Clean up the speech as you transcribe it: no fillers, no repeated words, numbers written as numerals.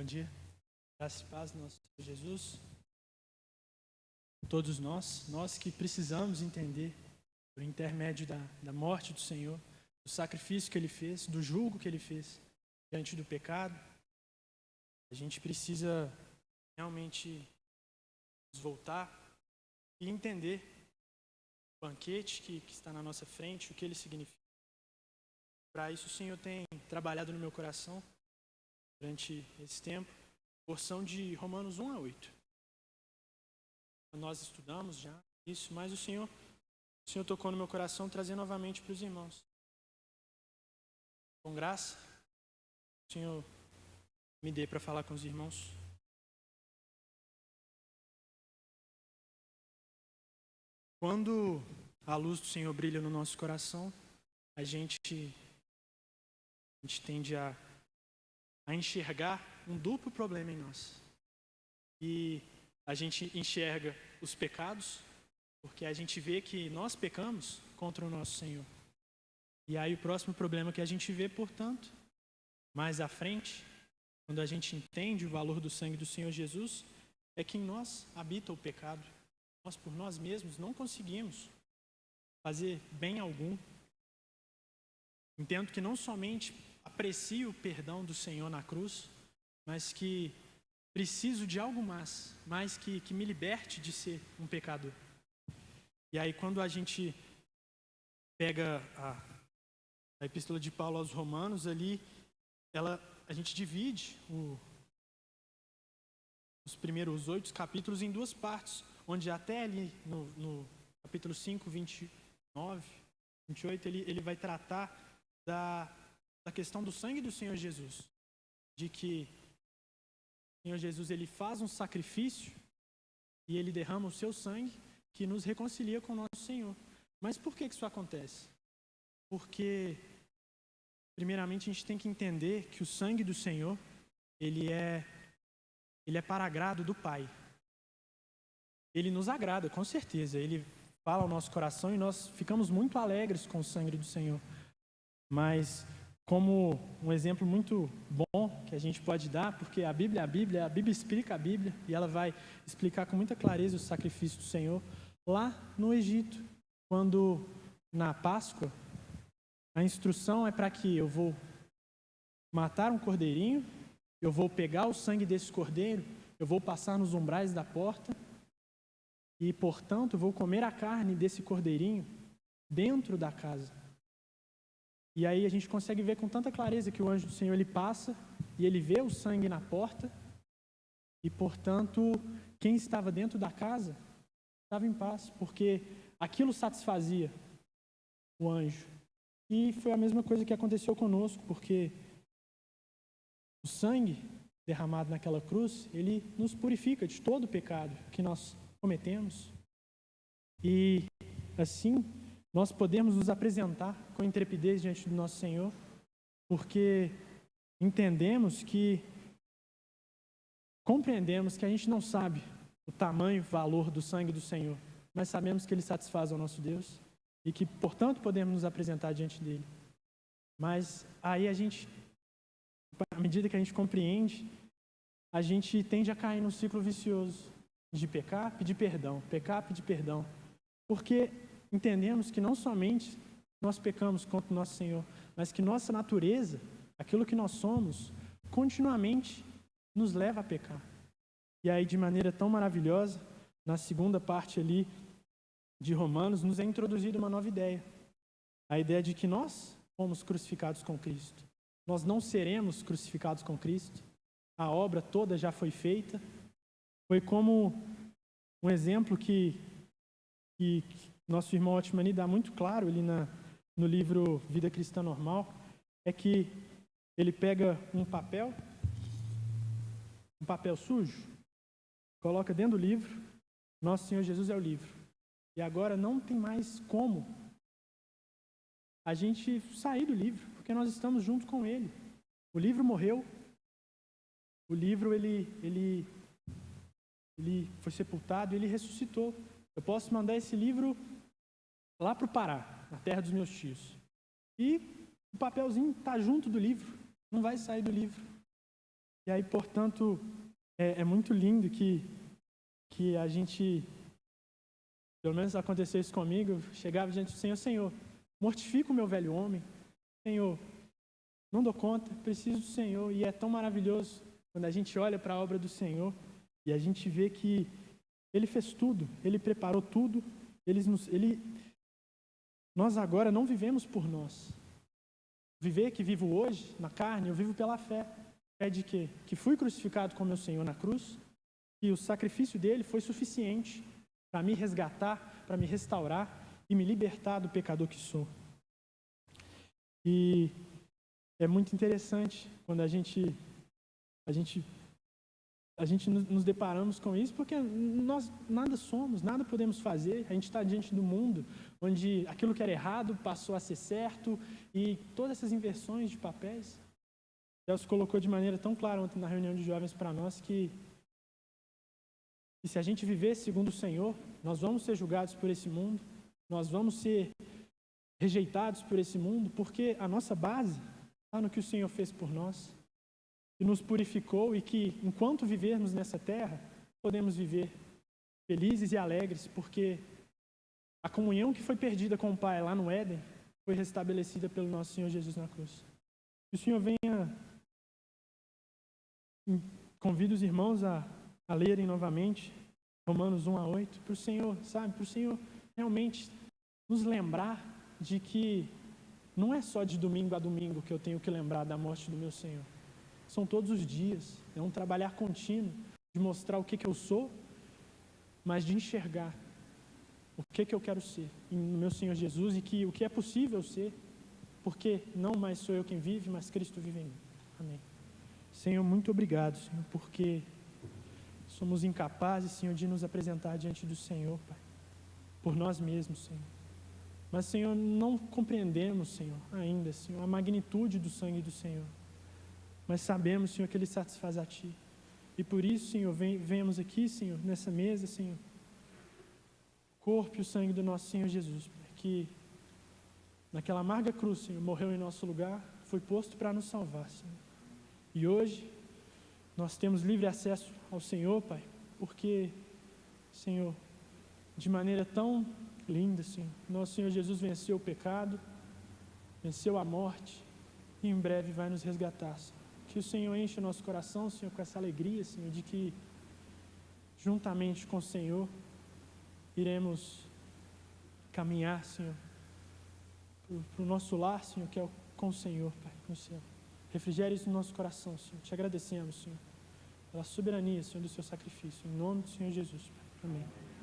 Bom dia. Graça e paz do nosso Senhor Jesus. Todos nós que precisamos entender, por intermédio da morte do Senhor, do sacrifício que Ele fez, do julgo que Ele fez diante do pecado, a gente precisa realmente nos voltar e entender o banquete que está na nossa frente, o que ele significa. Para isso, o Senhor tem trabalhado no meu coração durante esse tempo, porção de Romanos 1 a 8. Nós estudamos já isso, mas o Senhor tocou no meu coração, trazendo novamente para os irmãos. Com graça, o Senhor me dê para falar com os irmãos. Quando a luz do Senhor brilha no nosso coração, a gente tende a enxergar um duplo problema em nós. E a gente enxerga os pecados, porque a gente vê que nós pecamos contra o nosso Senhor. E aí o próximo problema que a gente vê, portanto, mais à frente, quando a gente entende o valor do sangue do Senhor Jesus, é que em nós habita o pecado. Nós, por nós mesmos, não conseguimos fazer bem algum. Entendo que não somente aprecio o perdão do Senhor na cruz, mas que preciso de algo mais que me liberte de ser um pecador. E aí, quando a gente pega a epístola de Paulo aos Romanos, ali, a gente divide os primeiros 8 capítulos em duas partes, onde até ali no capítulo 5, 29, 28, ele vai tratar da questão do sangue do Senhor Jesus, de que o Senhor Jesus ele faz um sacrifício e ele derrama o seu sangue que nos reconcilia com o nosso Senhor. Mas por que isso acontece? Porque, primeiramente, a gente tem que entender que o sangue do Senhor ele é para agrado do Pai. Ele nos agrada, com certeza. Ele fala ao nosso coração e nós ficamos muito alegres com o sangue do Senhor. Mas, como um exemplo muito bom que a gente pode dar, porque a Bíblia explica a Bíblia, e ela vai explicar com muita clareza o sacrifício do Senhor, lá no Egito, quando na Páscoa, a instrução é para que eu vou matar um cordeirinho, eu vou pegar o sangue desse cordeiro, eu vou passar nos umbrais da porta, e, portanto, vou comer a carne desse cordeirinho dentro da casa. E aí a gente consegue ver com tanta clareza que o anjo do Senhor ele passa e ele vê o sangue na porta e, portanto, quem estava dentro da casa estava em paz, porque aquilo satisfazia o anjo. E foi a mesma coisa que aconteceu conosco, porque o sangue derramado naquela cruz, ele nos purifica de todo o pecado que nós cometemos. E assim nós podemos nos apresentar com intrepidez diante do nosso Senhor, porque compreendemos que a gente não sabe o tamanho e valor do sangue do Senhor, mas sabemos que ele satisfaz ao nosso Deus e que, portanto, podemos nos apresentar diante dele. Mas aí à medida que a gente compreende, a gente tende a cair num ciclo vicioso de pecar, pedir perdão, porque entendemos que não somente nós pecamos contra o nosso Senhor, mas que nossa natureza, aquilo que nós somos, continuamente nos leva a pecar. E aí, de maneira tão maravilhosa, na segunda parte ali de Romanos, nos é introduzida uma nova ideia. A ideia de que nós fomos crucificados com Cristo. Nós não seremos crucificados com Cristo. A obra toda já foi feita. Foi como um exemplo que nosso irmão Otmani dá muito claro ali no livro Vida Cristã Normal, é que ele pega um papel sujo, coloca dentro do livro, nosso Senhor Jesus é o livro. E agora não tem mais como a gente sair do livro, porque nós estamos junto com ele. O livro morreu, o livro ele foi sepultado e ele ressuscitou. Eu posso mandar esse livro lá para o Pará, na terra dos meus tios. E o papelzinho está junto do livro, não vai sair do livro. E aí, portanto, é muito lindo que a gente, pelo menos aconteceu isso comigo, eu chegava diante do Senhor, Senhor, mortifica o meu velho homem, Senhor, não dou conta, preciso do Senhor. E é tão maravilhoso quando a gente olha para a obra do Senhor e a gente vê que Ele fez tudo, Ele preparou tudo, nós agora não vivemos por nós. Viver que vivo hoje, na carne, eu vivo pela fé. Fé de quê? Que fui crucificado com meu Senhor na cruz, e o sacrifício dele foi suficiente para me resgatar, para me restaurar e me libertar do pecador que sou. E é muito interessante quando a gente nos deparamos com isso, porque nós nada somos, nada podemos fazer. A gente está diante do mundo onde aquilo que era errado passou a ser certo, e todas essas inversões de papéis. Deus colocou de maneira tão clara ontem na reunião de jovens para nós que se a gente viver segundo o Senhor, nós vamos ser julgados por esse mundo, nós vamos ser rejeitados por esse mundo, porque a nossa base está no que o Senhor fez por nós, que nos purificou, e que enquanto vivermos nessa terra, podemos viver felizes e alegres, porque a comunhão que foi perdida com o Pai lá no Éden foi restabelecida pelo nosso Senhor Jesus na cruz. Que o Senhor venha, convido os irmãos a lerem novamente Romanos 1-8, para o Senhor, para o Senhor realmente nos lembrar de que não é só de domingo a domingo que eu tenho que lembrar da morte do meu Senhor. São todos os dias, é um trabalhar contínuo de mostrar o que eu sou, mas de enxergar o que eu quero ser no meu Senhor Jesus, e que o que é possível ser, porque não mais sou eu quem vive, mas Cristo vive em mim. Amém. Senhor, muito obrigado, Senhor, porque somos incapazes, Senhor, de nos apresentar diante do Senhor, Pai, por nós mesmos, Senhor. Mas, Senhor, não compreendemos, Senhor, ainda, Senhor, a magnitude do sangue do Senhor. Mas sabemos, Senhor, que Ele satisfaz a Ti. E por isso, Senhor, venhamos aqui, Senhor, nessa mesa, Senhor, o corpo e o sangue do nosso Senhor Jesus, Pai, que naquela amarga cruz, Senhor, morreu em nosso lugar, foi posto para nos salvar, Senhor. E hoje, nós temos livre acesso ao Senhor, Pai, porque, Senhor, de maneira tão linda, Senhor, nosso Senhor Jesus venceu o pecado, venceu a morte, e em breve vai nos resgatar, Senhor. Que o Senhor enche o nosso coração, Senhor, com essa alegria, Senhor, de que, juntamente com o Senhor, iremos caminhar, Senhor, para o nosso lar, Senhor, que é com o Senhor, Pai, no céu. Refrigere isso no nosso coração, Senhor. Te agradecemos, Senhor, pela soberania, Senhor, do seu sacrifício. Em nome do Senhor Jesus, Pai. Amém.